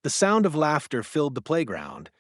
The sound of laughter filled the playground,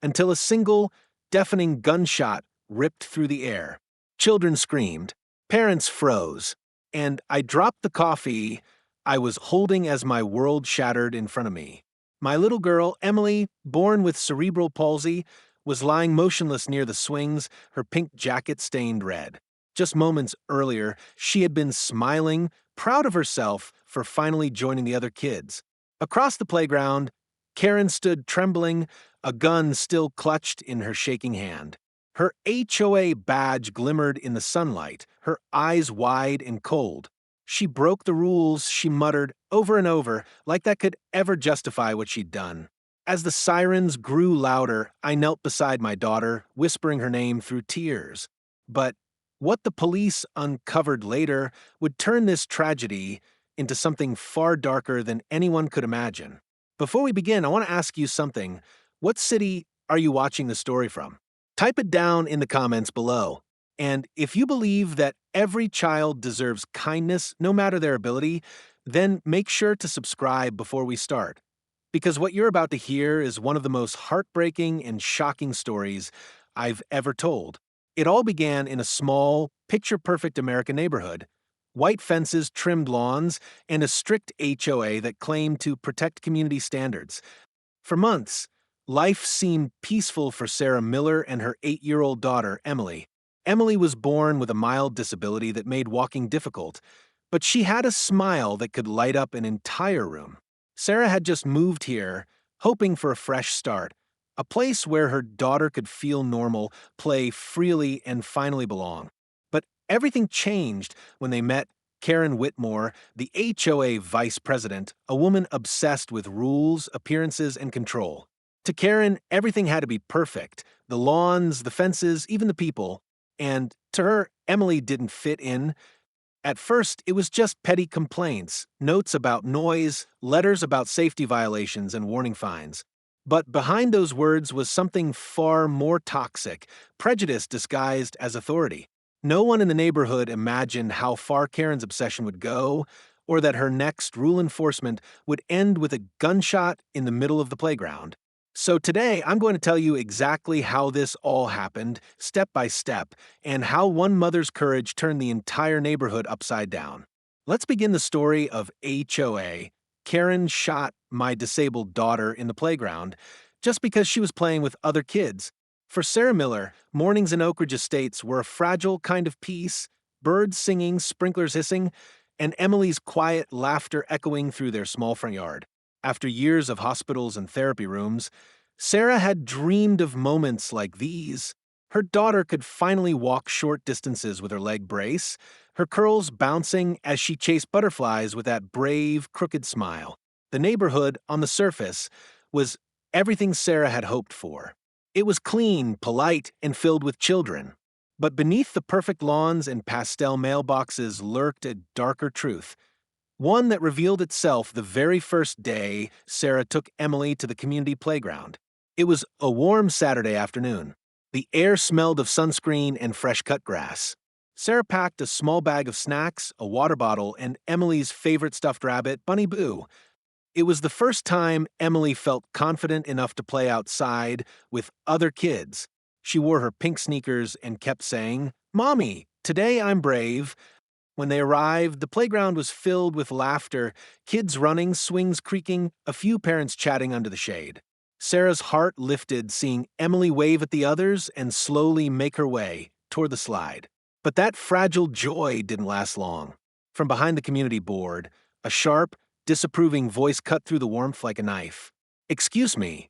until a single, deafening gunshot ripped through the air. Children screamed, parents froze, and I dropped the coffee I was holding as my world shattered in front of me. My little girl, Emily, born with cerebral palsy, was lying motionless near the swings, her pink jacket stained red. Just moments earlier, she had been smiling, proud of herself for finally joining the other kids. Across the playground, Karen stood trembling, a gun still clutched in her shaking hand. Her HOA badge glimmered in the sunlight, her eyes wide and cold. She broke the rules, she muttered, over and over, like that could ever justify what she'd done. As the sirens grew louder, I knelt beside my daughter, whispering her name through tears. But what the police uncovered later would turn this tragedy into something far darker than anyone could imagine. Before we begin, I want to ask you something. What city are you watching the story from? Type it down in the comments below. And if you believe that every child deserves kindness, no matter their ability, then make sure to subscribe before we start. Because what you're about to hear is one of the most heartbreaking and shocking stories I've ever told. It all began in a small, picture-perfect American neighborhood. White fences, trimmed lawns, and a strict HOA that claimed to protect community standards. For months, life seemed peaceful for Sarah Miller and her 8-year-old daughter, Emily. Emily was born with a mild disability that made walking difficult, but she had a smile that could light up an entire room. Sarah had just moved here, hoping for a fresh start, a place where her daughter could feel normal, play freely, and finally belong. But everything changed when they met Karen Whitmore, the HOA vice president, a woman obsessed with rules, appearances, and control. To Karen, everything had to be perfect, the lawns, the fences, even the people. And to her, Emily didn't fit in. At first, it was just petty complaints, notes about noise, letters about safety violations and warning fines. But behind those words was something far more toxic, prejudice disguised as authority. No one in the neighborhood imagined how far Karen's obsession would go, or that her next rule enforcement would end with a gunshot in the middle of the playground. So today, I'm going to tell you exactly how this all happened, step by step, and how one mother's courage turned the entire neighborhood upside down. Let's begin the story of HOA. Karen shot my disabled daughter in the playground just because she was playing with other kids. For Sarah Miller, mornings in Oak Ridge Estates were a fragile kind of peace, birds singing, sprinklers hissing, and Emily's quiet laughter echoing through their small front yard. After years of hospitals and therapy rooms, Sarah had dreamed of moments like these. Her daughter could finally walk short distances with her leg brace, her curls bouncing as she chased butterflies with that brave, crooked smile. The neighborhood, on the surface, was everything Sarah had hoped for. It was clean, polite, and filled with children. But beneath the perfect lawns and pastel mailboxes lurked a darker truth. One that revealed itself the very first day Sarah took Emily to the community playground. It was a warm Saturday afternoon. The air smelled of sunscreen and fresh cut grass. Sarah packed a small bag of snacks, a water bottle, and Emily's favorite stuffed rabbit, Bunny Boo. It was the first time Emily felt confident enough to play outside with other kids. She wore her pink sneakers and kept saying, "Mommy, today I'm brave." When they arrived, the playground was filled with laughter, kids running, swings creaking, a few parents chatting under the shade. Sarah's heart lifted seeing Emily wave at the others and slowly make her way toward the slide. But that fragile joy didn't last long. From behind the community board, a sharp, disapproving voice cut through the warmth like a knife. "Excuse me."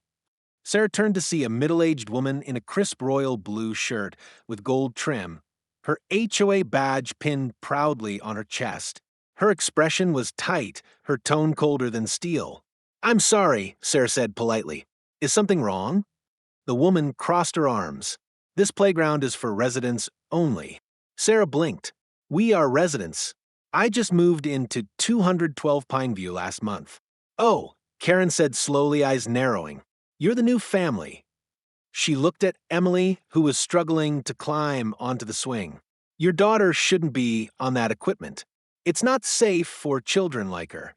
Sarah turned to see a middle-aged woman in a crisp royal blue shirt with gold trim, her HOA badge pinned proudly on her chest. Her expression was tight, her tone colder than steel. "I'm sorry," Sarah said politely. "Is something wrong?" The woman crossed her arms. "This playground is for residents only." Sarah blinked. "We are residents. I just moved into 212 Pineview last month." "Oh," Karen said slowly, eyes narrowing. "You're the new family." She looked at Emily, who was struggling to climb onto the swing. "Your daughter shouldn't be on that equipment. It's not safe for children like her."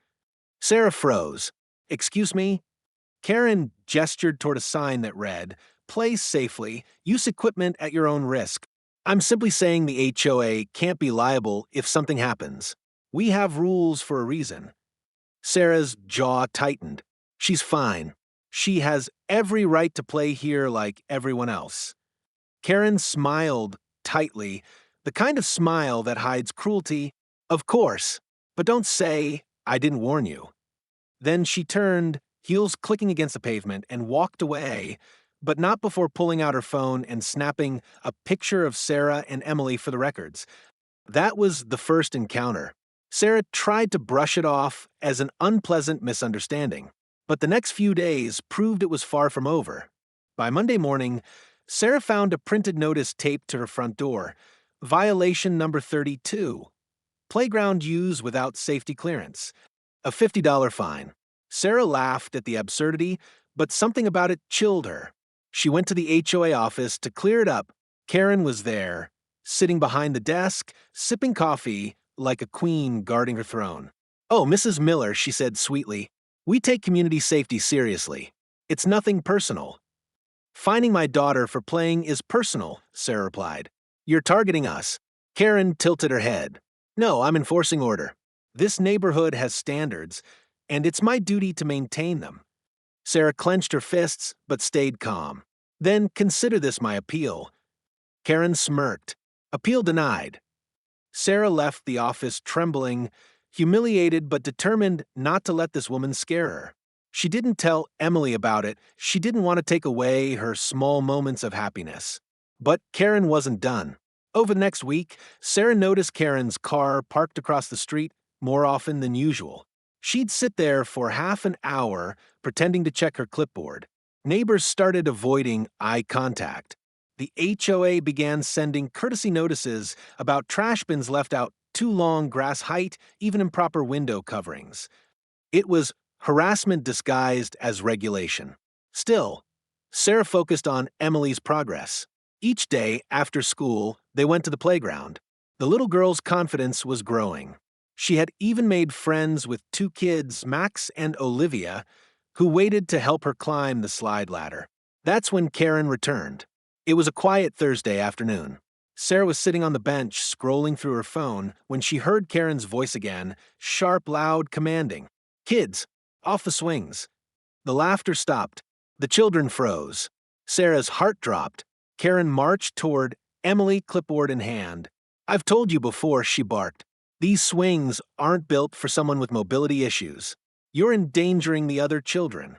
Sarah froze. "Excuse me?" Karen gestured toward a sign that read, "Play safely, use equipment at your own risk." "I'm simply saying the HOA can't be liable if something happens. We have rules for a reason." Sarah's jaw tightened. She's fine. She has every right to play here like everyone else. Karen smiled tightly, the kind of smile that hides cruelty. "Of course, but don't say I didn't warn you." Then she turned, heels clicking against the pavement, and walked away, but not before pulling out her phone and snapping a picture of Sarah and Emily for the records. That was the first encounter. Sarah tried to brush it off as an unpleasant misunderstanding, but the next few days proved it was far from over. By Monday morning, Sarah found a printed notice taped to her front door. Violation number 32. Playground use without safety clearance. A $50 fine. Sarah laughed at the absurdity, but something about it chilled her. She went to the HOA office to clear it up. Karen was there, sitting behind the desk, sipping coffee like a queen guarding her throne. "Oh, Mrs. Miller," she said sweetly, "we take community safety seriously. It's nothing personal." "Finding my daughter for playing is personal," Sarah replied. "You're targeting us." Karen tilted her head. "No, I'm enforcing order. This neighborhood has standards, and it's my duty to maintain them." Sarah clenched her fists, but stayed calm. "Then consider this my appeal." Karen smirked. "Appeal denied." Sarah left the office trembling, humiliated but determined not to let this woman scare her. She didn't tell Emily about it. She didn't want to take away her small moments of happiness. But Karen wasn't done. Over the next week, Sarah noticed Karen's car parked across the street more often than usual. She'd sit there for half an hour, pretending to check her clipboard. Neighbors started avoiding eye contact. The HOA began sending courtesy notices about trash bins left out too long grass height, even improper window coverings. It was harassment disguised as regulation. Still, Sarah focused on Emily's progress. Each day after school, they went to the playground. The little girl's confidence was growing. She had even made friends with two kids, Max and Olivia, who waited to help her climb the slide ladder. That's when Karen returned. It was a quiet Thursday afternoon. Sarah was sitting on the bench, scrolling through her phone, when she heard Karen's voice again, sharp, loud, commanding. "Kids, off the swings." The laughter stopped. The children froze. Sarah's heart dropped. Karen marched toward Emily, clipboard in hand. "I've told you before," she barked. "These swings aren't built for someone with mobility issues. You're endangering the other children."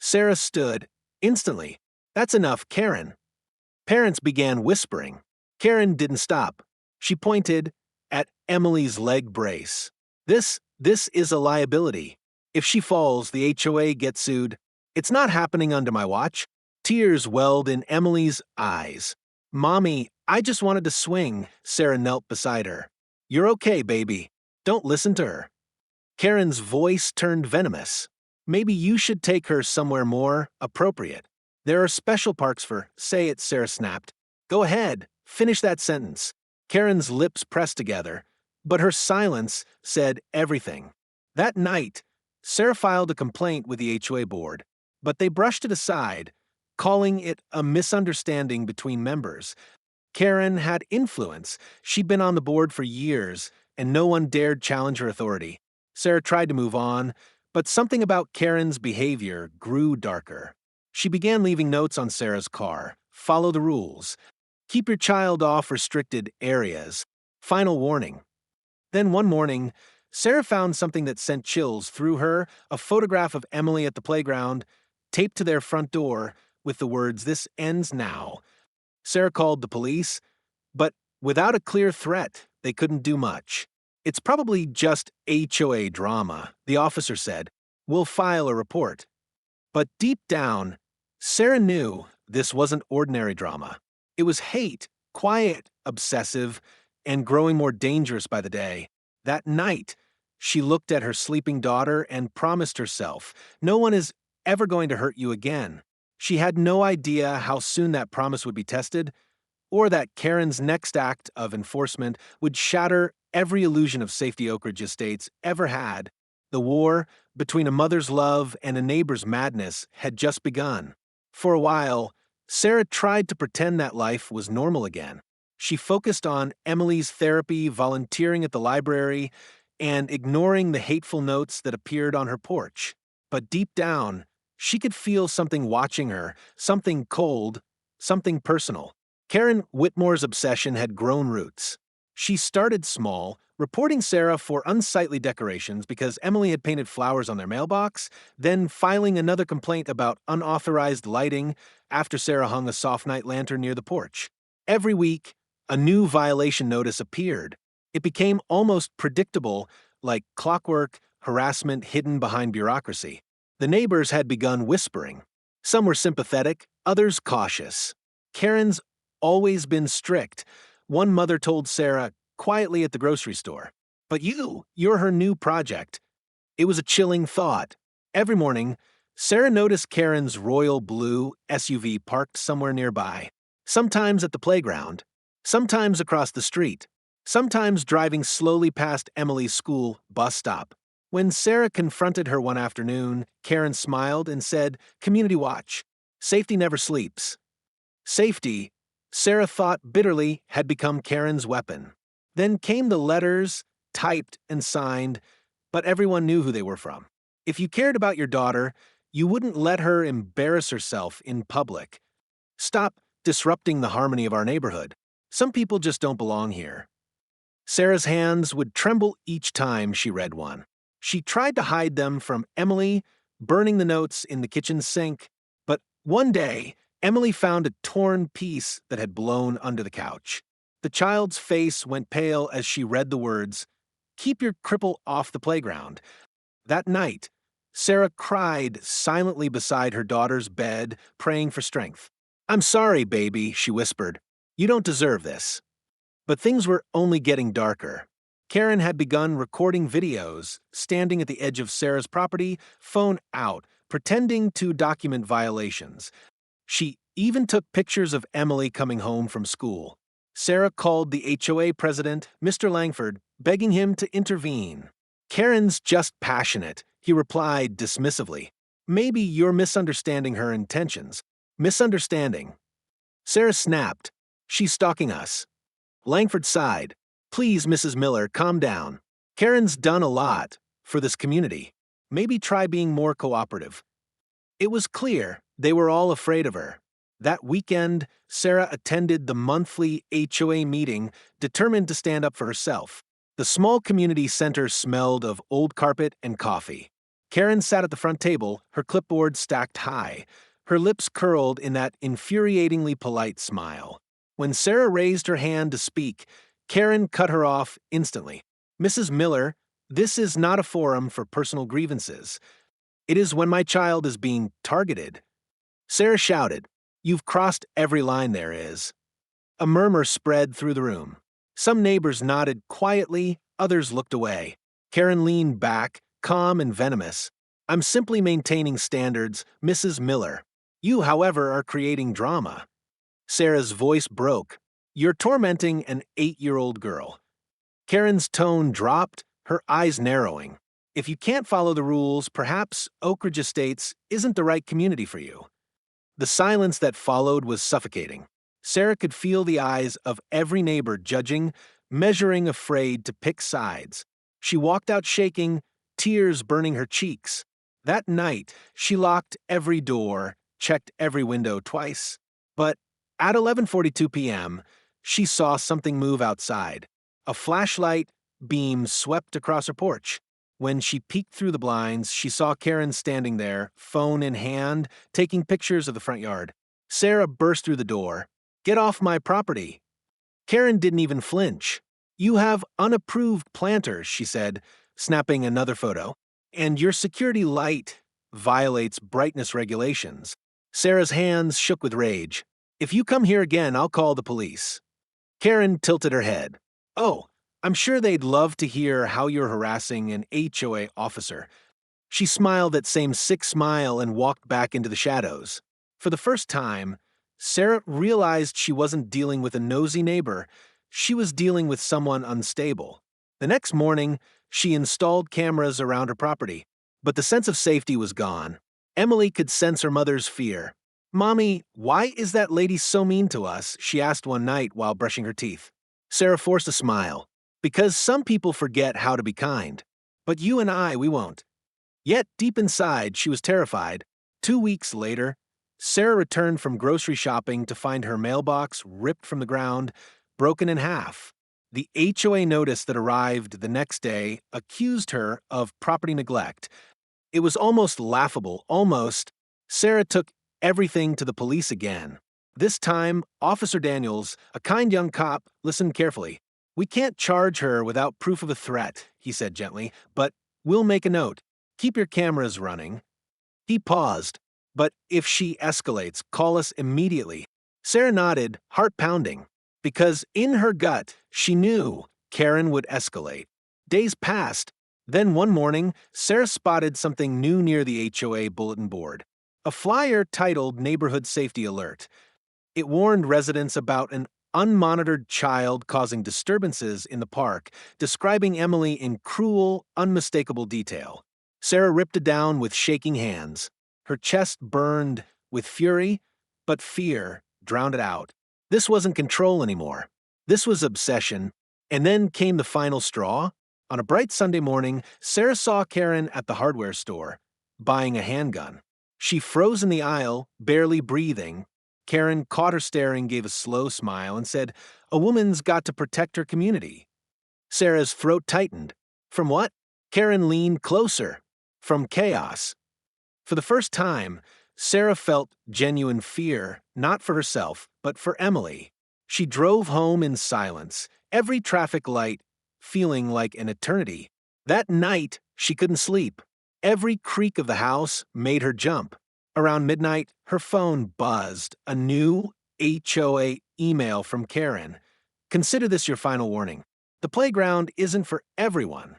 Sarah stood. Instantly. "That's enough, Karen." Parents began whispering. Karen didn't stop. She pointed at Emily's leg brace. This is a liability. If she falls, the HOA gets sued." "It's not happening under my watch." Tears welled in Emily's eyes. "Mommy, I just wanted to swing." Sarah knelt beside her. "You're okay, baby. Don't listen to her." Karen's voice turned venomous. "Maybe you should take her somewhere more appropriate. There are special parks for—" "Say it," Sarah snapped. "Go ahead. Finish that sentence." Karen's lips pressed together, but her silence said everything. That night, Sarah filed a complaint with the HOA board, but they brushed it aside, calling it a misunderstanding between members. Karen had influence. She'd been on the board for years, and no one dared challenge her authority. Sarah tried to move on, but something about Karen's behavior grew darker. She began leaving notes on Sarah's car. "Follow the rules. Keep your child off restricted areas. Final warning." Then one morning, Sarah found something that sent chills through her, a photograph of Emily at the playground, taped to their front door with the words, "This ends now." Sarah called the police, but without a clear threat, they couldn't do much. "It's probably just HOA drama," the officer said. "We'll file a report." But deep down, Sarah knew this wasn't ordinary drama. It was hate, quiet, obsessive, and growing more dangerous by the day. That night, she looked at her sleeping daughter and promised herself, "No one is ever going to hurt you again." She had no idea how soon that promise would be tested, or that Karen's next act of enforcement would shatter every illusion of safety Oak Ridge Estates ever had. The war between a mother's love and a neighbor's madness had just begun. For a while, Sarah tried to pretend that life was normal again. She focused on Emily's therapy, volunteering at the library, and ignoring the hateful notes that appeared on her porch. But deep down, she could feel something watching her, something cold, something personal. Karen Whitmore's obsession had grown roots. She started small, reporting Sarah for unsightly decorations because Emily had painted flowers on their mailbox, then filing another complaint about unauthorized lighting after Sarah hung a soft night lantern near the porch. Every week, a new violation notice appeared. It became almost predictable, like clockwork, harassment hidden behind bureaucracy. The neighbors had begun whispering. Some were sympathetic, others cautious. Karen's always been strict. One mother told Sarah quietly at the grocery store, "But you're her new project." It was a chilling thought. Every morning, Sarah noticed Karen's royal blue SUV parked somewhere nearby, sometimes at the playground, sometimes across the street, sometimes driving slowly past Emily's school bus stop. When Sarah confronted her one afternoon, Karen smiled and said, "Community watch. Safety never sleeps." Safety, Sarah thought bitterly, had become Karen's weapon. Then came the letters, typed and signed, but everyone knew who they were from. If you cared about your daughter, you wouldn't let her embarrass herself in public. Stop disrupting the harmony of our neighborhood. Some people just don't belong here. Sarah's hands would tremble each time she read one. She tried to hide them from Emily, burning the notes in the kitchen sink, but one day, Emily found a torn piece that had blown under the couch. The child's face went pale as she read the words, "Keep your cripple off the playground." That night, Sarah cried silently beside her daughter's bed, praying for strength. "I'm sorry, baby," she whispered. "You don't deserve this." But things were only getting darker. Karen had begun recording videos, standing at the edge of Sarah's property, phone out, pretending to document violations. She even took pictures of Emily coming home from school. Sarah called the HOA president, Mr. Langford, begging him to intervene. "Karen's just passionate," he replied dismissively. "Maybe you're misunderstanding her intentions." Misunderstanding. Sarah snapped. "She's stalking us." Langford sighed. "Please, Mrs. Miller, calm down. Karen's done a lot for this community. Maybe try being more cooperative." It was clear they were all afraid of her. That weekend, Sarah attended the monthly HOA meeting, determined to stand up for herself. The small community center smelled of old carpet and coffee. Karen sat at the front table, her clipboard stacked high, her lips curled in that infuriatingly polite smile. When Sarah raised her hand to speak, Karen cut her off instantly. "Mrs. Miller, this is not a forum for personal grievances. It is when my child is being targeted." Sarah shouted, "You've crossed every line there is." A murmur spread through the room. Some neighbors nodded quietly, others looked away. Karen leaned back, calm and venomous. "I'm simply maintaining standards, Mrs. Miller. You, however, are creating drama." Sarah's voice broke. "You're tormenting an 8-year-old girl." Karen's tone dropped, her eyes narrowing. "If you can't follow the rules, perhaps Oak Ridge Estates isn't the right community for you." The silence that followed was suffocating. Sarah could feel the eyes of every neighbor judging, measuring, afraid to pick sides. She walked out shaking, tears burning her cheeks. That night, she locked every door, checked every window twice. But at 11:42 p.m., she saw something move outside. A flashlight beam swept across her porch. When she peeked through the blinds, she saw Karen standing there, phone in hand, taking pictures of the front yard. Sarah burst through the door. "Get off my property." Karen didn't even flinch. "You have unapproved planters," she said, snapping another photo. "And your security light violates brightness regulations." Sarah's hands shook with rage. "If you come here again, I'll call the police." Karen tilted her head. "Oh, I'm sure they'd love to hear how you're harassing an HOA officer." She smiled that same sick smile and walked back into the shadows. For the first time, Sarah realized she wasn't dealing with a nosy neighbor. She was dealing with someone unstable. The next morning, she installed cameras around her property. But the sense of safety was gone. Emily could sense her mother's fear. "Mommy, why is that lady so mean to us?" she asked one night while brushing her teeth. Sarah forced a smile. "Because some people forget how to be kind. But you and I, we won't." Yet, deep inside, she was terrified. 2 weeks later, Sarah returned from grocery shopping to find her mailbox ripped from the ground, broken in half. The HOA notice that arrived the next day accused her of property neglect. It was almost laughable, almost. Sarah took everything to the police again. This time, Officer Daniels, a kind young cop, listened carefully. "We can't charge her without proof of a threat," he said gently, "but we'll make a note. Keep your cameras running." He paused. "But if she escalates, call us immediately." Sarah nodded, heart pounding, because in her gut, she knew Karen would escalate. Days passed. Then one morning, Sarah spotted something new near the HOA bulletin board. A flyer titled Neighborhood Safety Alert. It warned residents about an unmonitored child causing disturbances in the park, describing Emily in cruel, unmistakable detail. Sarah ripped it down with shaking hands. Her chest burned with fury, but fear drowned it out. This wasn't control anymore. This was obsession. And then came the final straw. On a bright Sunday morning, Sarah saw Karen at the hardware store, buying a handgun. She froze in the aisle, barely breathing. Karen caught her staring, gave a slow smile, and said, "A woman's got to protect her community." Sarah's throat tightened. From what? Karen leaned closer. From chaos. For the first time, Sarah felt genuine fear, not for herself, but for Emily. She drove home in silence, every traffic light feeling like an eternity. That night, she couldn't sleep. Every creak of the house made her jump. Around midnight, her phone buzzed, a new HOA email from Karen. "Consider this your final warning. The playground isn't for everyone."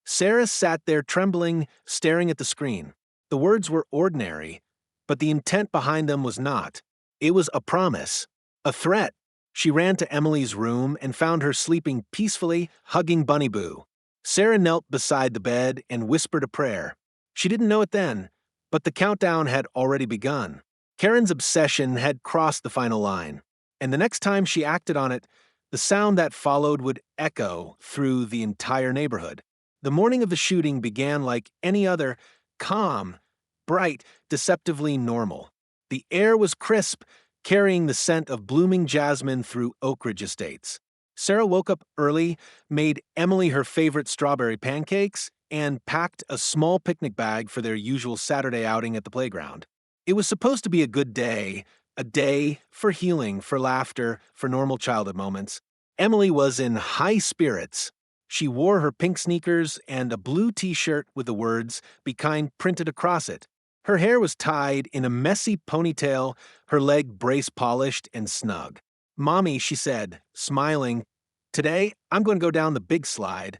Sarah sat there trembling, staring at the screen. The words were ordinary, but the intent behind them was not. It was a promise, a threat. She ran to Emily's room and found her sleeping peacefully, hugging Bunny Boo. Sarah knelt beside the bed and whispered a prayer. She didn't know it then, but the countdown had already begun. Karen's obsession had crossed the final line, and the next time she acted on it, the sound that followed would echo through the entire neighborhood. The morning of the shooting began like any other, calm, bright, deceptively normal. The air was crisp, carrying the scent of blooming jasmine through Oak Ridge Estates. Sarah woke up early, made Emily her favorite strawberry pancakes, and packed a small picnic bag for their usual Saturday outing at the playground. It was supposed to be a day for healing, for laughter, for normal childhood moments. Emily was in high spirits. She wore her pink sneakers and a blue t-shirt with the words, "Be kind," printed across it. Her hair was tied in a messy ponytail, her leg brace polished and snug. "Mommy," she said, smiling, "today I'm going to go down the big slide."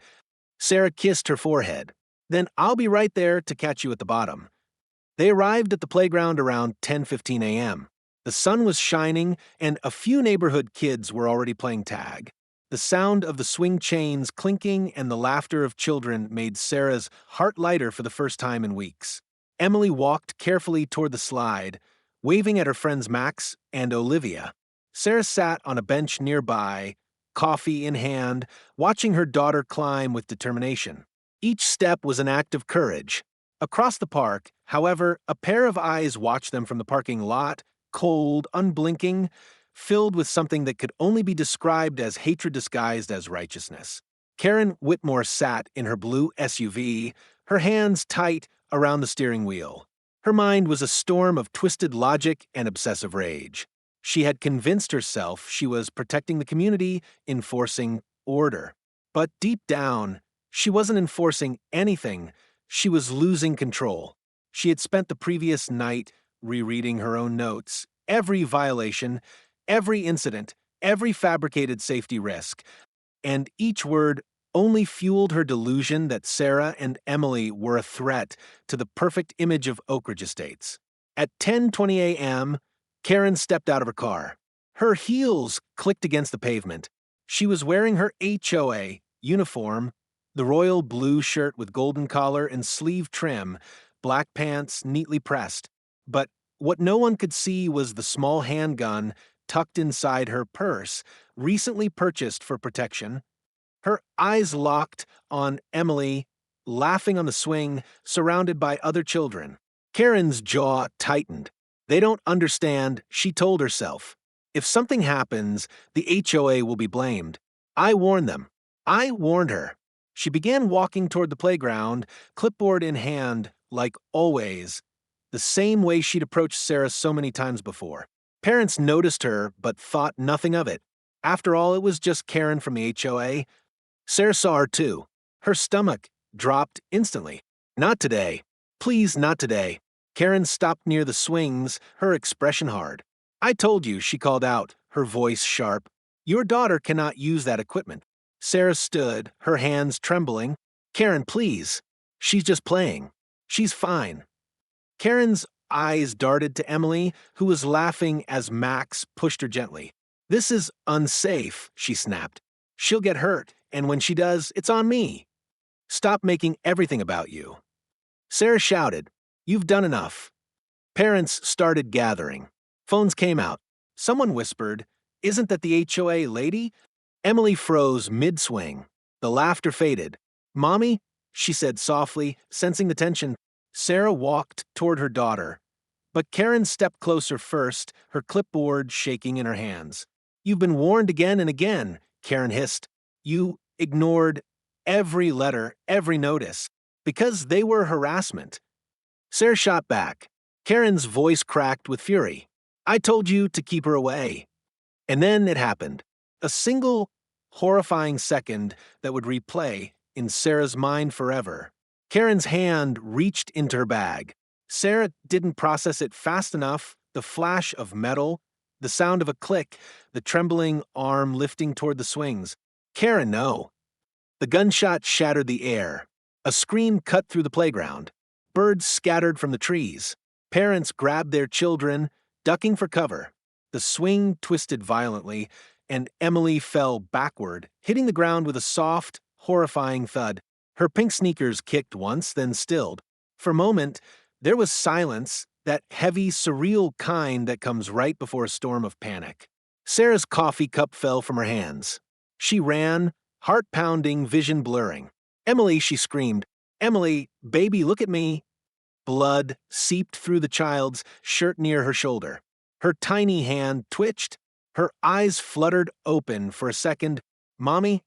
Sarah kissed her forehead. "Then I'll be right there to catch you at the bottom." They arrived at the playground around 10:15 a.m. The sun was shining, and a few neighborhood kids were already playing tag. The sound of the swing chains clinking and the laughter of children made Sarah's heart lighter for the first time in weeks. Emily walked carefully toward the slide, waving at her friends Max and Olivia. Sarah sat on a bench nearby, coffee in hand, watching her daughter climb with determination. Each step was an act of courage. Across the park, however, a pair of eyes watched them from the parking lot, cold, unblinking, filled with something that could only be described as hatred disguised as righteousness. Karen Whitmore sat in her blue SUV, her hands tight around the steering wheel. Her mind was a storm of twisted logic and obsessive rage. She had convinced herself she was protecting the community, enforcing order. But deep down, she wasn't enforcing anything. She was losing control. She had spent the previous night rereading her own notes, every violation, every incident, every fabricated safety risk, and each word only fueled her delusion that Sarah and Emily were a threat to the perfect image of Oak Ridge Estates. At 10:20 a.m., Karen stepped out of her car. Her heels clicked against the pavement. She was wearing her HOA uniform, The royal blue shirt with golden collar and sleeve trim, black pants neatly pressed. But what no one could see was the small handgun tucked inside her purse, recently purchased for protection. Her eyes locked on Emily, laughing on the swing, surrounded by other children. Karen's jaw tightened. They don't understand, she told herself. If something happens, the HOA will be blamed. I warned them. I warned her. She began walking toward the playground, clipboard in hand, like always, the same way she'd approached Sarah so many times before. Parents noticed her, but thought nothing of it. After all, it was just Karen from the HOA. Sarah saw her too. Her stomach dropped instantly. Not today. Please, not today. Karen stopped near the swings, her expression hard. I told you, she called out, her voice sharp. Your daughter cannot use that equipment. Sarah stood, her hands trembling. Karen, please. She's just playing. She's fine. Karen's eyes darted to Emily, who was laughing as Max pushed her gently. This is unsafe, she snapped. She'll get hurt, and when she does, it's on me. Stop making everything about you. Sarah shouted, You've done enough. Parents started gathering. Phones came out. Someone whispered, Isn't that the HOA lady? Emily froze mid-swing. The laughter faded. Mommy, she said softly, sensing the tension. Sarah walked toward her daughter. But Karen stepped closer first, her clipboard shaking in her hands. You've been warned again and again, Karen hissed. You ignored every letter, every notice, because they were harassment. Sarah shot back. Karen's voice cracked with fury. I told you to keep her away. And then it happened. A single, horrifying second that would replay in Sarah's mind forever. Karen's hand reached into her bag. Sarah didn't process it fast enough. The flash of metal, the sound of a click, the trembling arm lifting toward the swings. Karen, no. The gunshot shattered the air. A scream cut through the playground. Birds scattered from the trees. Parents grabbed their children, ducking for cover. The swing twisted violently, and Emily fell backward, hitting the ground with a soft, horrifying thud. Her pink sneakers kicked once, then stilled. For a moment, there was silence, that heavy, surreal kind that comes right before a storm of panic. Sarah's coffee cup fell from her hands. She ran, heart pounding, vision blurring. Emily, she screamed. Emily, baby, look at me. Blood seeped through the child's shirt near her shoulder. Her tiny hand twitched. Her eyes fluttered open for a second. Mommy?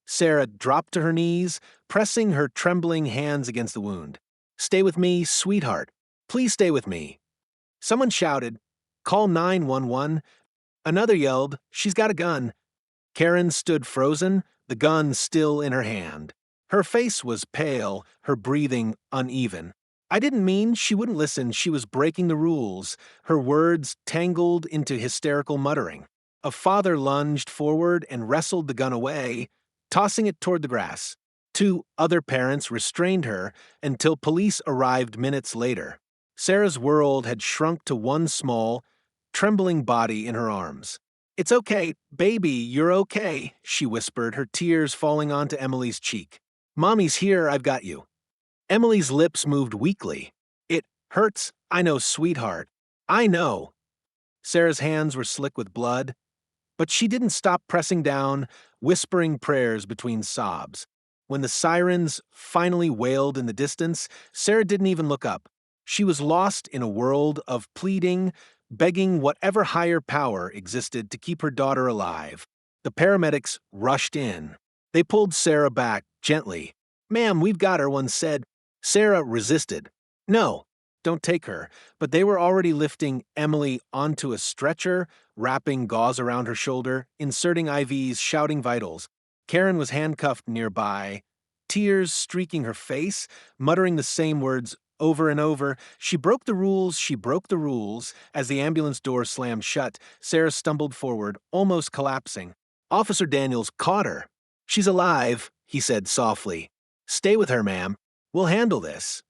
Sarah dropped to her knees, pressing her trembling hands against the wound. Stay with me, sweetheart. Please stay with me. Someone shouted, Call 911. Another yelled, She's got a gun. Karen stood frozen, the gun still in her hand. Her face was pale, her breathing uneven. I didn't mean she wouldn't listen. She was breaking the rules, her words tangled into hysterical muttering. A father lunged forward and wrestled the gun away, tossing it toward the grass. Two other parents restrained her until police arrived minutes later. Sarah's world had shrunk to one small, trembling body in her arms. It's okay, baby, you're okay, she whispered, her tears falling onto Emily's cheek. Mommy's here, I've got you. Emily's lips moved weakly. It hurts, I know, sweetheart. I know. Sarah's hands were slick with blood, but she didn't stop pressing down, whispering prayers between sobs. When the sirens finally wailed in the distance, Sarah didn't even look up. She was lost in a world of pleading, begging whatever higher power existed to keep her daughter alive. The paramedics rushed in. They pulled Sarah back, gently. Ma'am, we've got her, one said. Sarah resisted. No, don't take her. But they were already lifting Emily onto a stretcher, wrapping gauze around her shoulder, inserting IVs, shouting vitals. Karen was handcuffed nearby, tears streaking her face, muttering the same words over and over. She broke the rules, she broke the rules. As the ambulance door slammed shut, Sarah stumbled forward, almost collapsing. Officer Daniels caught her. She's alive, he said softly. Stay with her, ma'am. We'll handle this.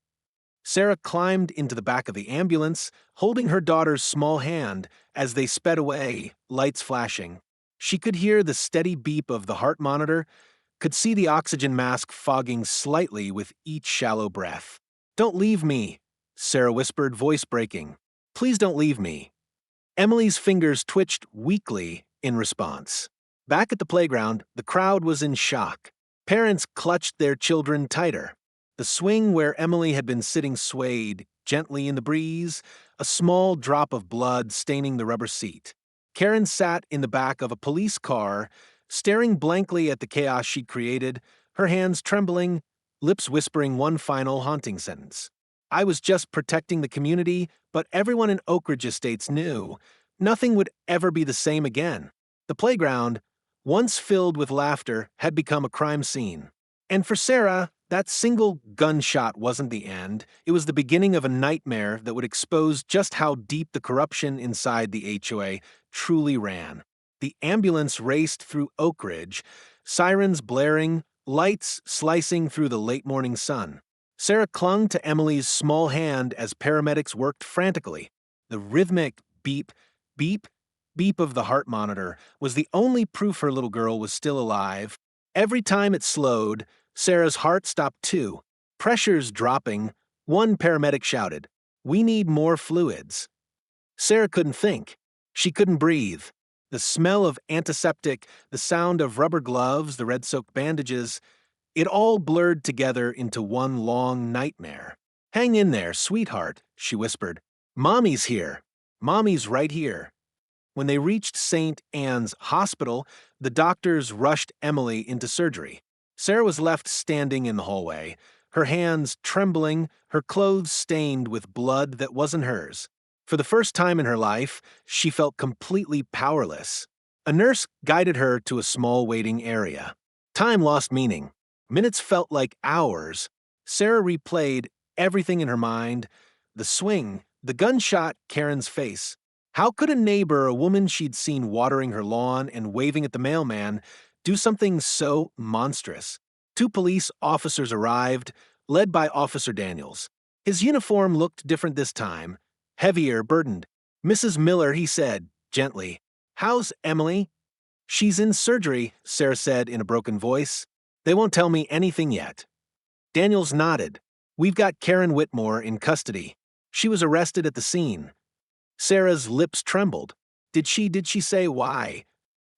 Sarah climbed into the back of the ambulance, holding her daughter's small hand as they sped away, lights flashing. She could hear the steady beep of the heart monitor. could see the oxygen mask fogging slightly with each shallow breath. "Don't leave me," Sarah whispered, voice breaking. "Please don't leave me." Emily's fingers twitched weakly in response. Back at the playground, the crowd was in shock. Parents clutched their children tighter. The swing where Emily had been sitting swayed gently in the breeze, a small drop of blood staining the rubber seat. Karen sat in the back of a police car, staring blankly at the chaos she'd created, her hands trembling, lips whispering one final haunting sentence. "I was just protecting the community, but everyone in Oak Ridge Estates knew nothing would ever be the same again." The playground, once filled with laughter, had become a crime scene. And for Sarah, that single gunshot wasn't the end. It was the beginning of a nightmare that would expose just how deep the corruption inside the HOA truly ran. The ambulance raced through Oak Ridge, sirens blaring, lights slicing through the late morning sun. Sarah clung to Emily's small hand as paramedics worked frantically. The rhythmic beep, beep, beep of the heart monitor was the only proof her little girl was still alive. Every time it slowed, Sarah's heart stopped too. Pressures dropping, one paramedic shouted, "We need more fluids." Sarah couldn't think. She couldn't breathe. The smell of antiseptic, the sound of rubber gloves, the red-soaked bandages, it all blurred together into one long nightmare. "Hang in there, sweetheart," she whispered. "Mommy's here. Mommy's right here." When they reached St. Anne's Hospital, the doctors rushed Emily into surgery. Sarah was left standing in the hallway, her hands trembling, her clothes stained with blood that wasn't hers. For the first time in her life, she felt completely powerless. A nurse guided her to a small waiting area. Time lost meaning. Minutes felt like hours. Sarah replayed everything in her mind: the swing, the gunshot, Karen's face. How could a neighbor, a woman she'd seen watering her lawn and waving at the mailman, do something so monstrous? 2 police officers arrived, led by Officer Daniels. His uniform looked different this time, heavier, burdened. "Mrs. Miller," he said, gently. "How's Emily?" "She's in surgery," Sarah said in a broken voice. "They won't tell me anything yet." Daniels nodded. "We've got Karen Whitmore in custody. She was arrested at the scene." Sarah's lips trembled. Did she say why?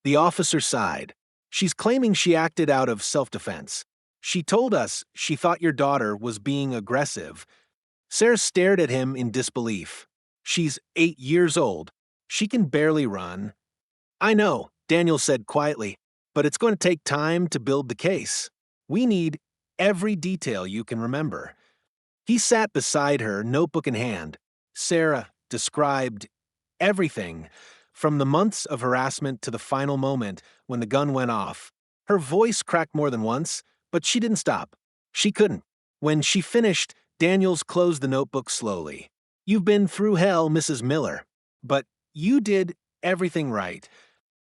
The officer sighed. "She's claiming she acted out of self-defense. She told us she thought your daughter was being aggressive." Sarah stared at him in disbelief. "She's 8 years old. She can barely run." "I know," Daniel said quietly, "but it's going to take time to build the case. We need every detail you can remember." He sat beside her, notebook in hand. Sarah described everything, from the months of harassment to the final moment when the gun went off. Her voice cracked more than once, but she didn't stop. She couldn't. When she finished, Daniels closed the notebook slowly. "You've been through hell, Mrs. Miller, but you did everything right."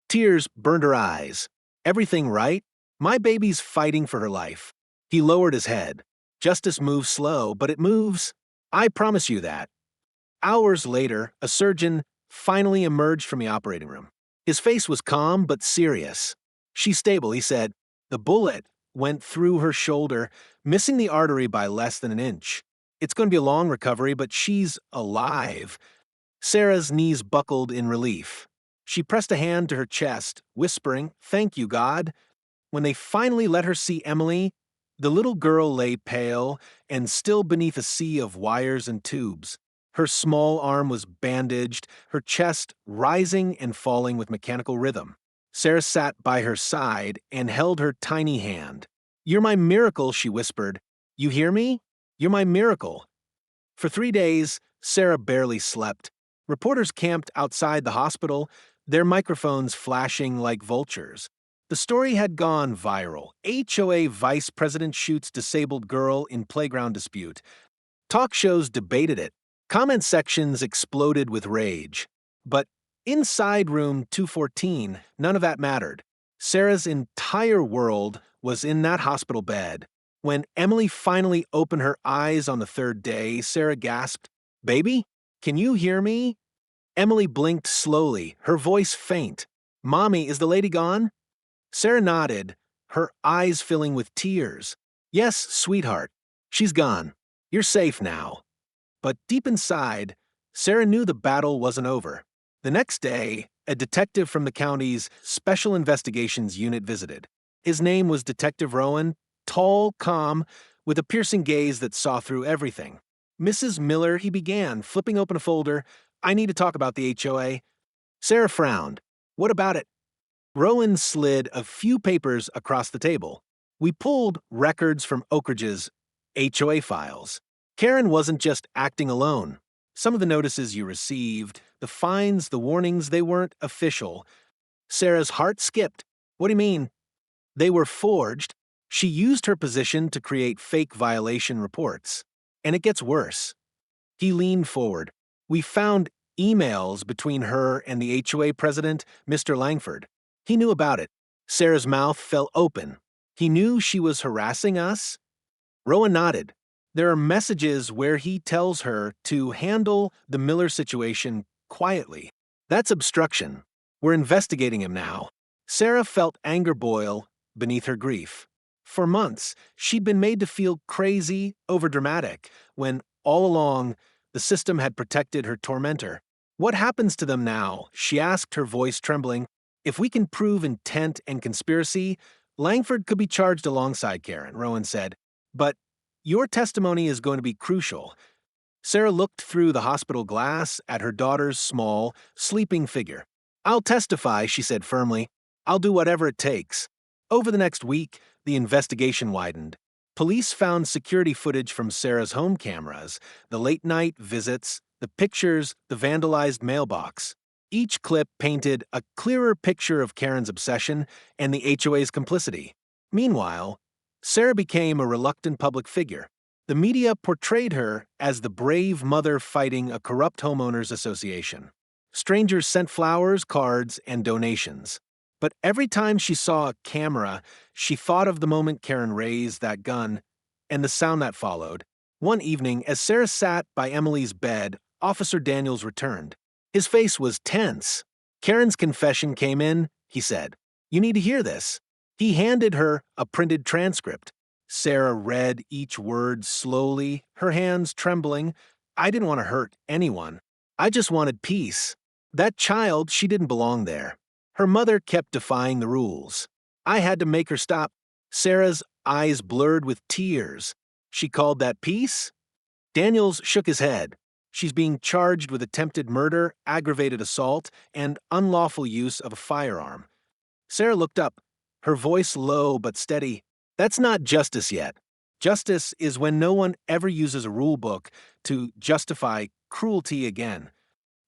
Tears burned her eyes. "Everything right? My baby's fighting for her life." He lowered his head. "Justice moves slow, but it moves. I promise you that." Hours later, a surgeon finally emerged from the operating room. His face was calm but serious. "She's stable," he said. "The bullet went through her shoulder, missing the artery by less than an inch. It's going to be a long recovery, but she's alive." Sarah's knees buckled in relief. She pressed a hand to her chest, whispering, "Thank you, God." When they finally let her see Emily, the little girl lay pale and still beneath a sea of wires and tubes. Her small arm was bandaged, her chest rising and falling with mechanical rhythm. Sarah sat by her side and held her tiny hand. "You're my miracle," she whispered. "You hear me? You're my miracle." For 3 days, Sarah barely slept. Reporters camped outside the hospital, their microphones flashing like vultures. The story had gone viral. HOA vice president shoots disabled girl in playground dispute. Talk shows debated it. Comment sections exploded with rage. But inside room 214, none of that mattered. Sarah's entire world was in that hospital bed. When Emily finally opened her eyes on the 3rd day, Sarah gasped, "Baby, can you hear me?" Emily blinked slowly, her voice faint. "Mommy, is the lady gone?" Sarah nodded, her eyes filling with tears. "Yes, sweetheart, she's gone. You're safe now." But deep inside, Sarah knew the battle wasn't over. The next day, a detective from the county's Special Investigations Unit visited. His name was Detective Rowan, tall, calm, with a piercing gaze that saw through everything. "Mrs. Miller," he began, flipping open a folder. "I need to talk about the HOA." Sarah frowned. "What about it?" Rowan slid a few papers across the table. "We pulled records from Oak Ridge's HOA files. Karen wasn't just acting alone. Some of the notices you received, the fines, the warnings, they weren't official." Sarah's heart skipped. "What do you mean?" "They were forged. She used her position to create fake violation reports. And it gets worse." He leaned forward. "We found emails between her and the HOA president, Mr. Langford. He knew about it." Sarah's mouth fell open. "He knew she was harassing us?" Rowan nodded. "There are messages where he tells her to handle the Miller situation quietly. That's obstruction. We're investigating him now." Sarah felt anger boil beneath her grief. For months, she'd been made to feel crazy, overdramatic, when all along the system had protected her tormentor. "What happens to them now?" she asked, her voice trembling. "If we can prove intent and conspiracy, Langford could be charged alongside Karen," Rowan said. "But your testimony is going to be crucial." Sarah looked through the hospital glass at her daughter's small, sleeping figure. "I'll testify," she said firmly. "I'll do whatever it takes." Over the next week, the investigation widened. Police found security footage from Sarah's home cameras, the late-night visits, the pictures, the vandalized mailbox. Each clip painted a clearer picture of Karen's obsession and the HOA's complicity. Meanwhile, Sarah became a reluctant public figure. The media portrayed her as the brave mother fighting a corrupt homeowners association. Strangers sent flowers, cards, and donations. But every time she saw a camera, she thought of the moment Karen raised that gun and the sound that followed. One evening, as Sarah sat by Emily's bed, Officer Daniels returned. His face was tense. "Karen's confession came in," he said. "You need to hear this." He handed her a printed transcript. Sarah read each word slowly, her hands trembling. "I didn't want to hurt anyone. I just wanted peace. That child, she didn't belong there. Her mother kept defying the rules. I had to make her stop." Sarah's eyes blurred with tears. "She called that peace?" Daniels shook his head. "She's being charged with attempted murder, aggravated assault, and unlawful use of a firearm." Sarah looked up, her voice low but steady. "That's not justice yet. Justice is when no one ever uses a rule book to justify cruelty again."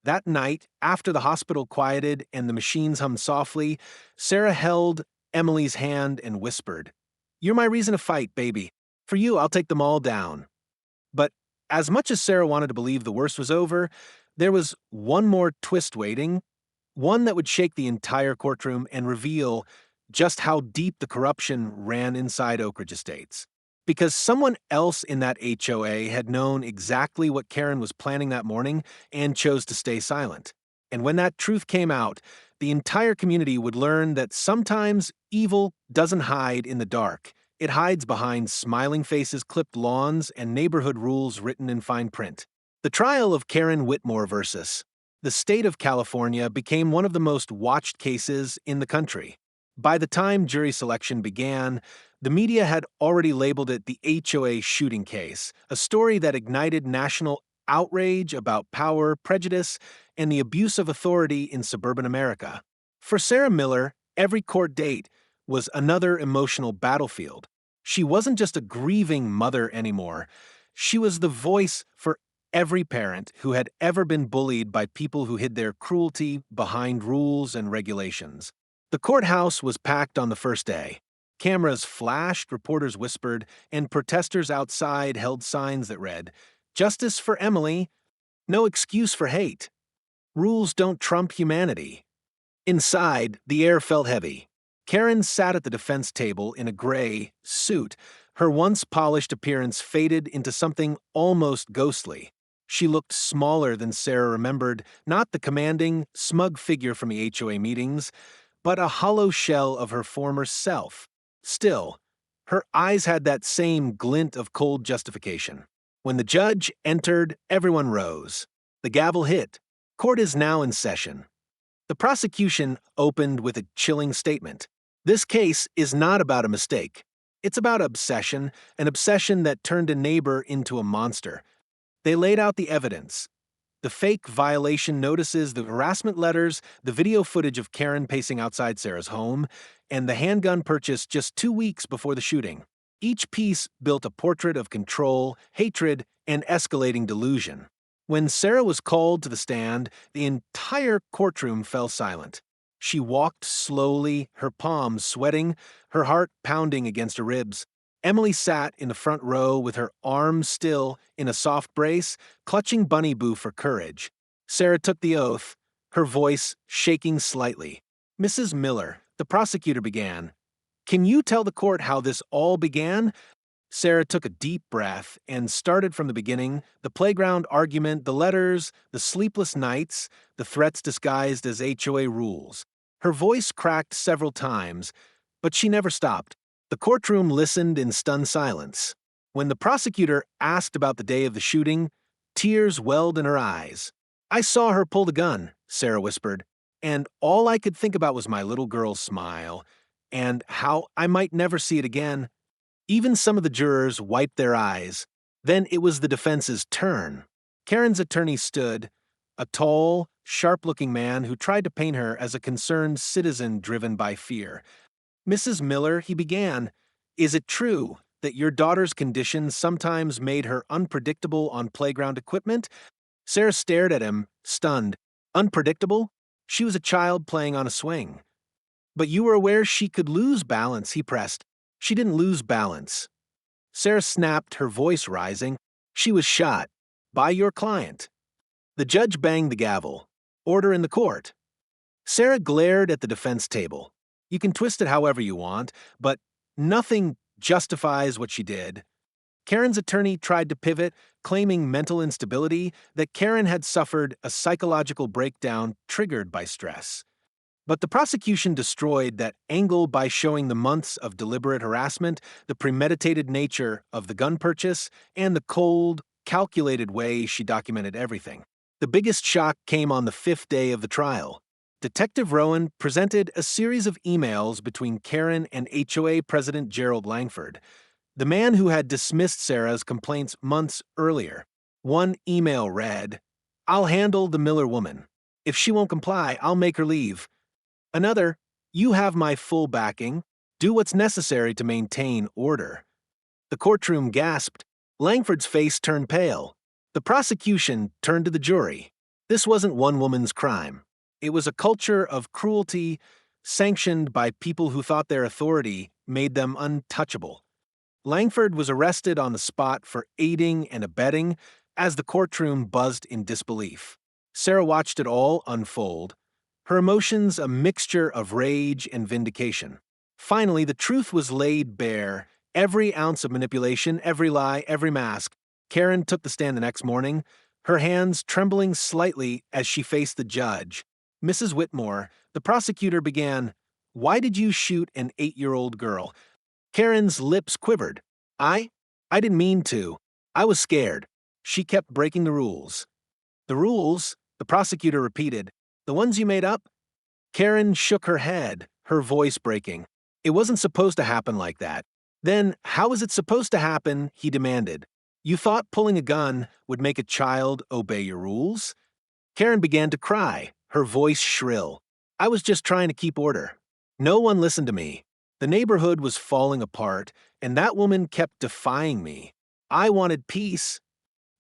That night, after the hospital quieted and the machines hummed softly, Sarah held Emily's hand and whispered, "You're my reason to fight, baby. For you, I'll take them all down." But as much as Sarah wanted to believe the worst was over, there was one more twist waiting, one that would shake the entire courtroom and reveal just how deep the corruption ran inside Oak Ridge Estates. Because someone else in that HOA had known exactly what Karen was planning that morning and chose to stay silent. And when that truth came out, the entire community would learn that sometimes evil doesn't hide in the dark. It hides behind smiling faces, clipped lawns, and neighborhood rules written in fine print. The trial of Karen Whitmore versus the state of California became one of the most watched cases in the country. By the time jury selection began, the media had already labeled it the HOA shooting case, a story that ignited national outrage about power, prejudice, and the abuse of authority in suburban America. For Sarah Miller, every court date was another emotional battlefield. She wasn't just a grieving mother anymore. She was the voice for every parent who had ever been bullied by people who hid their cruelty behind rules and regulations. The courthouse was packed on the first day. Cameras flashed, reporters whispered, and protesters outside held signs that read, "Justice for Emily, no excuse for hate. Rules don't trump humanity." Inside, the air felt heavy. Karen sat at the defense table in a gray suit. Her once polished appearance faded into something almost ghostly. She looked smaller than Sarah remembered, not the commanding, smug figure from the HOA meetings, but a hollow shell of her former self. Still, her eyes had that same glint of cold justification. When the judge entered, everyone rose. The gavel hit. Court is now in session. The prosecution opened with a chilling statement. This case is not about a mistake. It's about obsession, an obsession that turned a neighbor into a monster. They laid out the evidence. The fake violation notices, the harassment letters, the video footage of Karen pacing outside Sarah's home, and the handgun purchased just 2 weeks before the shooting. Each piece built a portrait of control, hatred, and escalating delusion. When Sarah was called to the stand, the entire courtroom fell silent. She walked slowly, her palms sweating, her heart pounding against her ribs. Emily sat in the front row with her arms still in a soft brace, clutching Bunny Boo for courage. Sarah took the oath, her voice shaking slightly. "Mrs. Miller," the prosecutor began, "can you tell the court how this all began?" Sarah took a deep breath and started from the beginning, the playground argument, the letters, the sleepless nights, the threats disguised as HOA rules. Her voice cracked several times, but she never stopped. The courtroom listened in stunned silence. When the prosecutor asked about the day of the shooting, tears welled in her eyes. "I saw her pull the gun," Sarah whispered, "and all I could think about was my little girl's smile, and how I might never see it again." Even some of the jurors wiped their eyes. Then it was the defense's turn. Karen's attorney stood, a tall, sharp-looking man who tried to paint her as a concerned citizen driven by fear. "Mrs. Miller," he began, "is it true that your daughter's condition sometimes made her unpredictable on playground equipment?" Sarah stared at him, stunned. "Unpredictable? She was a child playing on a swing." "But you were aware she could lose balance," he pressed. "She didn't lose balance." Sarah snapped, her voice rising. "She was shot. By your client." The judge banged the gavel. "Order in the court." Sarah glared at the defense table. "You can twist it however you want, but nothing justifies what she did." Karen's attorney tried to pivot, claiming mental instability, that Karen had suffered a psychological breakdown triggered by stress. But the prosecution destroyed that angle by showing the months of deliberate harassment, the premeditated nature of the gun purchase, and the cold, calculated way she documented everything. The biggest shock came on the 5th day of the trial. Detective Rowan presented a series of emails between Karen and HOA President Gerald Langford, the man who had dismissed Sarah's complaints months earlier. One email read, "I'll handle the Miller woman. If she won't comply, I'll make her leave." Another, "You have my full backing. Do what's necessary to maintain order." The courtroom gasped. Langford's face turned pale. The prosecution turned to the jury. This wasn't one woman's crime. It was a culture of cruelty sanctioned by people who thought their authority made them untouchable. Langford was arrested on the spot for aiding and abetting as the courtroom buzzed in disbelief. Sarah watched it all unfold, her emotions a mixture of rage and vindication. Finally, the truth was laid bare. Every ounce of manipulation, every lie, every mask. Karen took the stand the next morning, her hands trembling slightly as she faced the judge. "Mrs. Whitmore," the prosecutor began, "why did you shoot an 8-year-old girl?" Karen's lips quivered. I didn't mean to. I was scared." She kept breaking the rules. "The rules?" the prosecutor repeated. "The ones you made up?" Karen shook her head, her voice breaking. "It wasn't supposed to happen like that." "Then how is it supposed to happen?" he demanded. "You thought pulling a gun would make a child obey your rules?" Karen began to cry, her voice shrill. "I was just trying to keep order. No one listened to me. The neighborhood was falling apart, and that woman kept defying me. I wanted peace."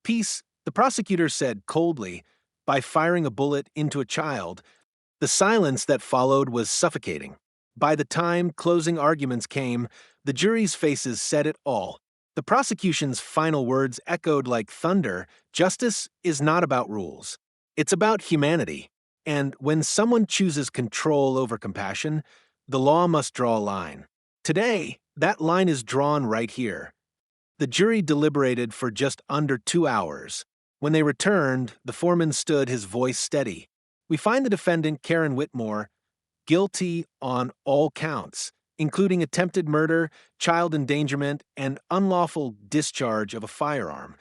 "Peace," the prosecutor said coldly, "by firing a bullet into a child." The silence that followed was suffocating. By the time closing arguments came, the jury's faces said it all. The prosecution's final words echoed like thunder. Justice is not about rules. It's about humanity. And when someone chooses control over compassion, the law must draw a line. Today, that line is drawn right here. The jury deliberated for just under 2 hours. When they returned, the foreman stood, his voice steady. "We find the defendant, Karen Whitmore, guilty on all counts, including attempted murder, child endangerment, and unlawful discharge of a firearm.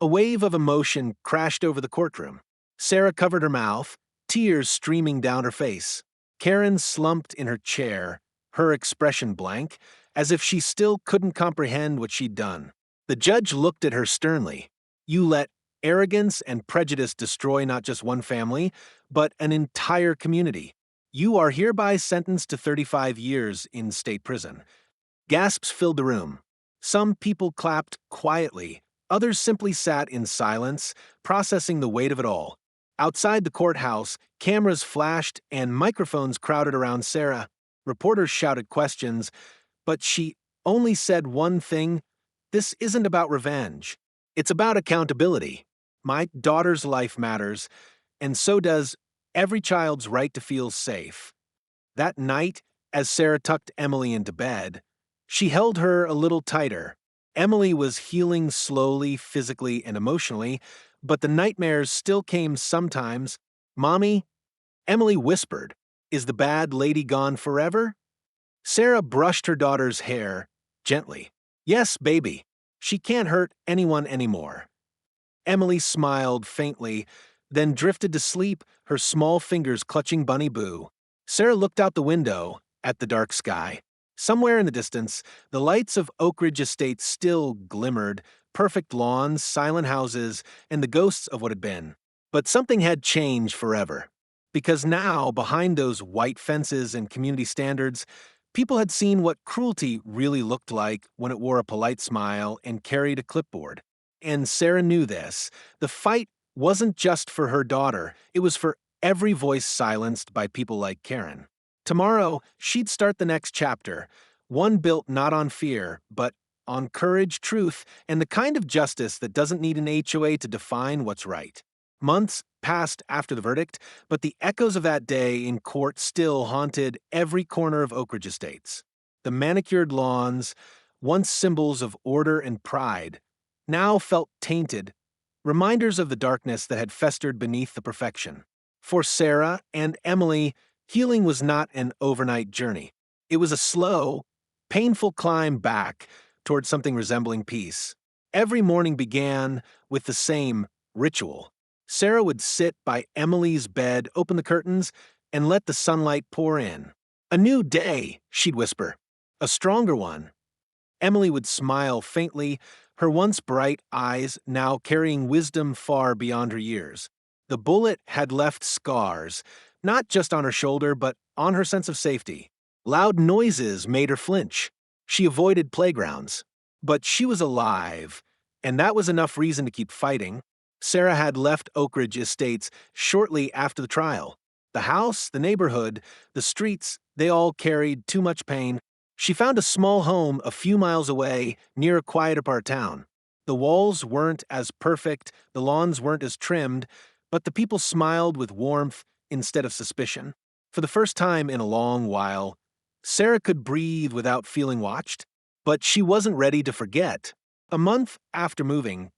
A wave of emotion crashed over the courtroom. Sarah covered her mouth, tears streaming down her face. Karen slumped in her chair, her expression blank, as if she still couldn't comprehend what she'd done. The judge looked at her sternly. You let arrogance and prejudice destroy not just one family, but an entire community. You are hereby sentenced to 35 years in state prison. Gasps filled the room. Some people clapped quietly. Others simply sat in silence, processing the weight of it all. Outside the courthouse, cameras flashed and microphones crowded around Sarah. Reporters shouted questions, but she only said one thing: this isn't about revenge. It's about accountability. My daughter's life matters, and so does every child's right to feel safe. That night, as Sarah tucked Emily into bed, she held her a little tighter. Emily was healing slowly, physically and emotionally, but the nightmares still came sometimes. "Mommy," Emily whispered, "is the bad lady gone forever?" Sarah brushed her daughter's hair gently. "Yes, baby. She can't hurt anyone anymore." Emily smiled faintly, then drifted to sleep, her small fingers clutching Bunny Boo. Sarah looked out the window at the dark sky. Somewhere in the distance, the lights of Oak Ridge Estate still glimmered, perfect lawns, silent houses, and the ghosts of what had been. But something had changed forever. Because now, behind those white fences and community standards, people had seen what cruelty really looked like when it wore a polite smile and carried a clipboard. And Sarah knew this. The fight wasn't just for her daughter, it was for every voice silenced by people like Karen. Tomorrow, she'd start the next chapter, one built not on fear, but on courage, truth, and the kind of justice that doesn't need an HOA to define what's right. Months passed after the verdict, but the echoes of that day in court still haunted every corner of Oak Ridge Estates. The manicured lawns, once symbols of order and pride, now felt tainted, reminders of the darkness that had festered beneath the perfection. For Sarah and Emily, healing was not an overnight journey. It was a slow, painful climb back toward something resembling peace. Every morning began with the same ritual. Sarah would sit by Emily's bed, open the curtains, and let the sunlight pour in. "A new day," she'd whisper. "A stronger one." Emily would smile faintly, her once bright eyes now carrying wisdom far beyond her years. The bullet had left scars, not just on her shoulder, but on her sense of safety. Loud noises made her flinch. She avoided playgrounds. But she was alive, and that was enough reason to keep fighting. Sarah had left Oak Ridge Estates shortly after the trial. The house, the neighborhood, the streets, they all carried too much pain. She found a small home a few miles away, near a quieter part of town. The walls weren't as perfect, the lawns weren't as trimmed, but the people smiled with warmth instead of suspicion. For the first time in a long while, Sarah could breathe without feeling watched, but she wasn't ready to forget. A month after moving,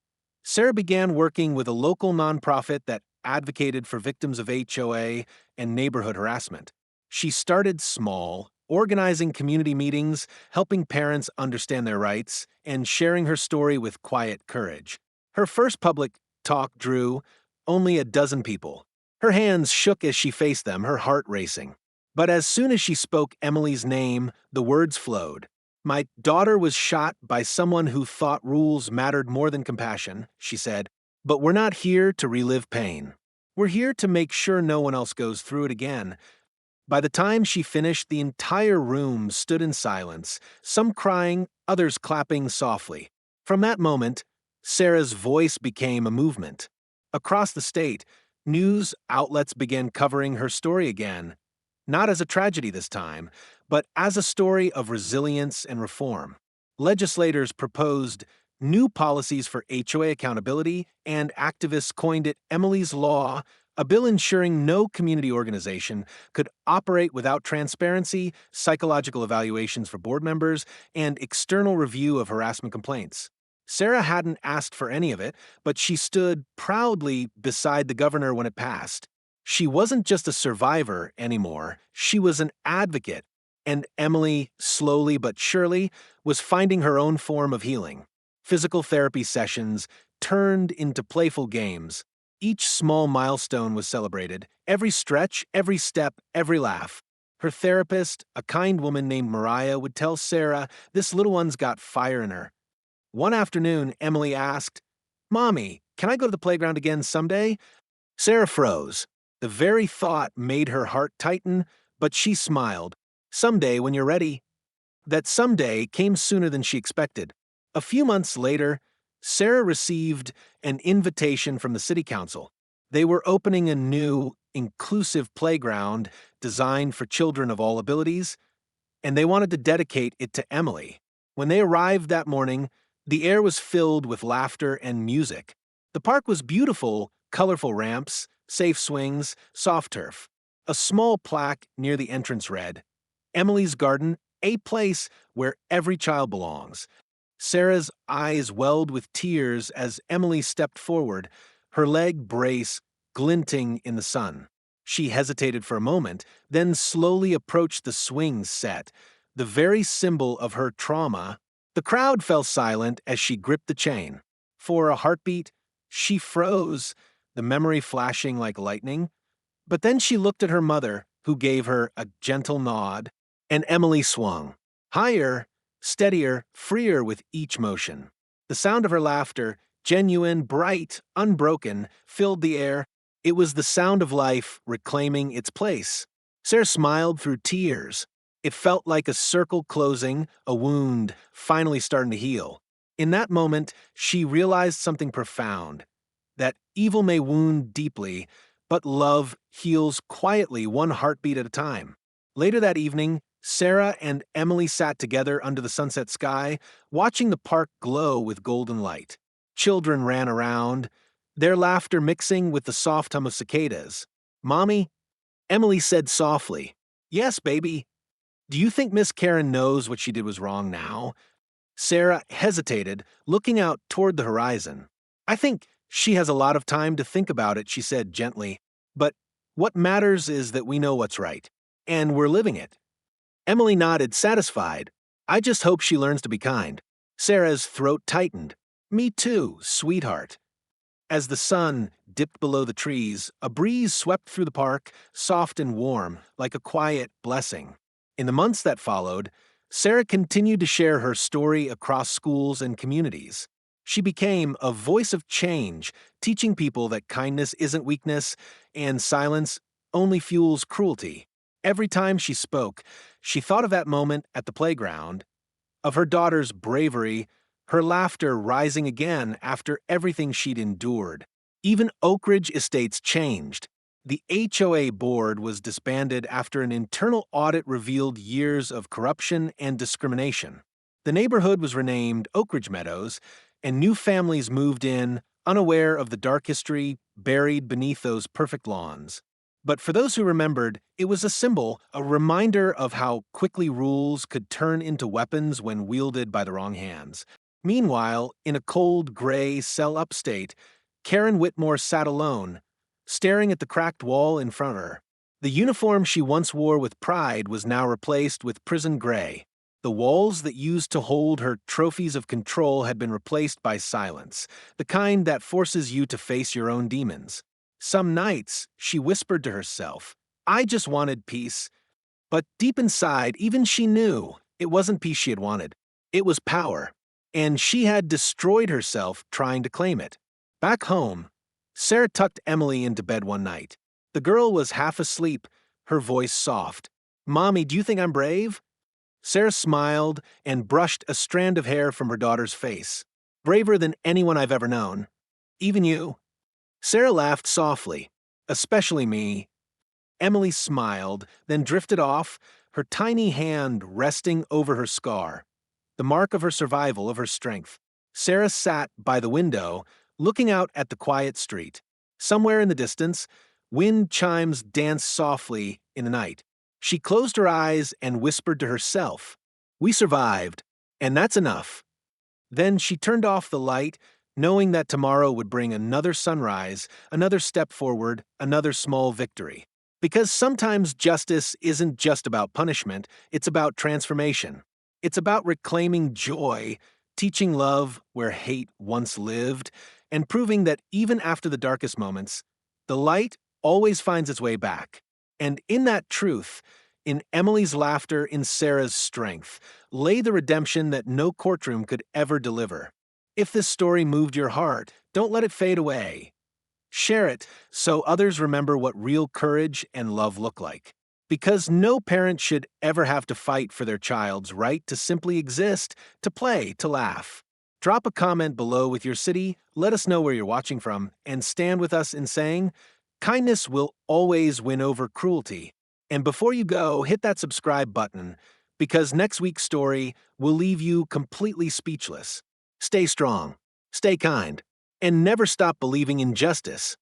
Sarah began working with a local nonprofit that advocated for victims of HOA and neighborhood harassment. She started small, organizing community meetings, helping parents understand their rights, and sharing her story with quiet courage. Her first public talk drew only a dozen people. Her hands shook as she faced them, her heart racing. But as soon as she spoke Emily's name, the words flowed. "My daughter was shot by someone who thought rules mattered more than compassion," she said, "but we're not here to relive pain. We're here to make sure no one else goes through it again." By the time she finished, the entire room stood in silence, some crying, others clapping softly. From that moment, Sarah's voice became a movement. Across the state, news outlets began covering her story again, not as a tragedy this time, but as a story of resilience and reform. Legislators proposed new policies for HOA accountability, and activists coined it Emily's Law, a bill ensuring no community organization could operate without transparency, psychological evaluations for board members, and external review of harassment complaints. Sarah hadn't asked for any of it, but she stood proudly beside the governor when it passed. She wasn't just a survivor anymore, she was an advocate, And Emily, slowly but surely, was finding her own form of healing. Physical therapy sessions turned into playful games. Each small milestone was celebrated, every stretch, every step, every laugh. Her therapist, a kind woman named Mariah, would tell Sarah this little one's got fire in her. One afternoon, Emily asked, "Mommy, can I go to the playground again someday?" Sarah froze. The very thought made her heart tighten, but she smiled. "Someday when you're ready." That someday came sooner than she expected. A few months later, Sarah received an invitation from the city council. They were opening a new, inclusive playground designed for children of all abilities, and they wanted to dedicate it to Emily. When they arrived that morning, the air was filled with laughter and music. The park was beautiful, colorful ramps, safe swings, soft turf. A small plaque near the entrance read, "Emily's Garden, a place where every child belongs." Sarah's eyes welled with tears as Emily stepped forward, her leg brace glinting in the sun. She hesitated for a moment, then slowly approached the swing set, the very symbol of her trauma. The crowd fell silent as she gripped the chain. For a heartbeat, she froze, the memory flashing like lightning. But then she looked at her mother, who gave her a gentle nod, and Emily swung. Higher, steadier, freer with each motion. The sound of her laughter, genuine, bright, unbroken, filled the air. It was the sound of life reclaiming its place. Sarah smiled through tears. It felt like a circle closing, a wound finally starting to heal. In that moment, she realized something profound, that evil may wound deeply, but love heals quietly, one heartbeat at a time. Later that evening, Sarah and Emily sat together under the sunset sky, watching the park glow with golden light. Children ran around, their laughter mixing with the soft hum of cicadas. "Mommy," Emily said softly. "Yes, baby." "Do you think Miss Karen knows what she did was wrong now?" Sarah hesitated, looking out toward the horizon. "I think she has a lot of time to think about it," she said gently. "But what matters is that we know what's right, and we're living it." Emily nodded, satisfied. "I just hope she learns to be kind." Sarah's throat tightened. "Me too, sweetheart." As the sun dipped below the trees, a breeze swept through the park, soft and warm, like a quiet blessing. In the months that followed, Sarah continued to share her story across schools and communities. She became a voice of change, teaching people that kindness isn't weakness and silence only fuels cruelty. Every time she spoke, she thought of that moment at the playground, of her daughter's bravery, her laughter rising again after everything she'd endured. Even Oak Ridge Estates changed. The HOA board was disbanded after an internal audit revealed years of corruption and discrimination. The neighborhood was renamed Oak Ridge Meadows, and new families moved in, unaware of the dark history buried beneath those perfect lawns. But for those who remembered, it was a symbol, a reminder of how quickly rules could turn into weapons when wielded by the wrong hands. Meanwhile, in a cold, gray cell upstate, Karen Whitmore sat alone, staring at the cracked wall in front of her. The uniform she once wore with pride was now replaced with prison gray. The walls that used to hold her trophies of control had been replaced by silence, the kind that forces you to face your own demons. Some nights, she whispered to herself, "I just wanted peace." But deep inside, even she knew it wasn't peace she had wanted. It was power, and she had destroyed herself trying to claim it. Back home, Sarah tucked Emily into bed one night. The girl was half asleep, her voice soft. "Mommy, do you think I'm brave?" Sarah smiled and brushed a strand of hair from her daughter's face. "Braver than anyone I've ever known. Even you." Sarah laughed softly. "Especially me." Emily smiled, then drifted off, her tiny hand resting over her scar, the mark of her survival, of her strength. Sarah sat by the window, looking out at the quiet street. Somewhere in the distance, wind chimes danced softly in the night. She closed her eyes and whispered to herself, "We survived, and that's enough." Then she turned off the light, knowing that tomorrow would bring another sunrise, another step forward, another small victory. Because sometimes justice isn't just about punishment, it's about transformation. It's about reclaiming joy, teaching love where hate once lived, and proving that even after the darkest moments, the light always finds its way back. And in that truth, in Emily's laughter, in Sarah's strength, lay the redemption that no courtroom could ever deliver. If this story moved your heart, don't let it fade away. Share it so others remember what real courage and love look like. Because no parent should ever have to fight for their child's right to simply exist, to play, to laugh. Drop a comment below with your city, let us know where you're watching from, and stand with us in saying, kindness will always win over cruelty. And before you go, hit that subscribe button, because next week's story will leave you completely speechless. Stay strong, stay kind, and never stop believing in justice.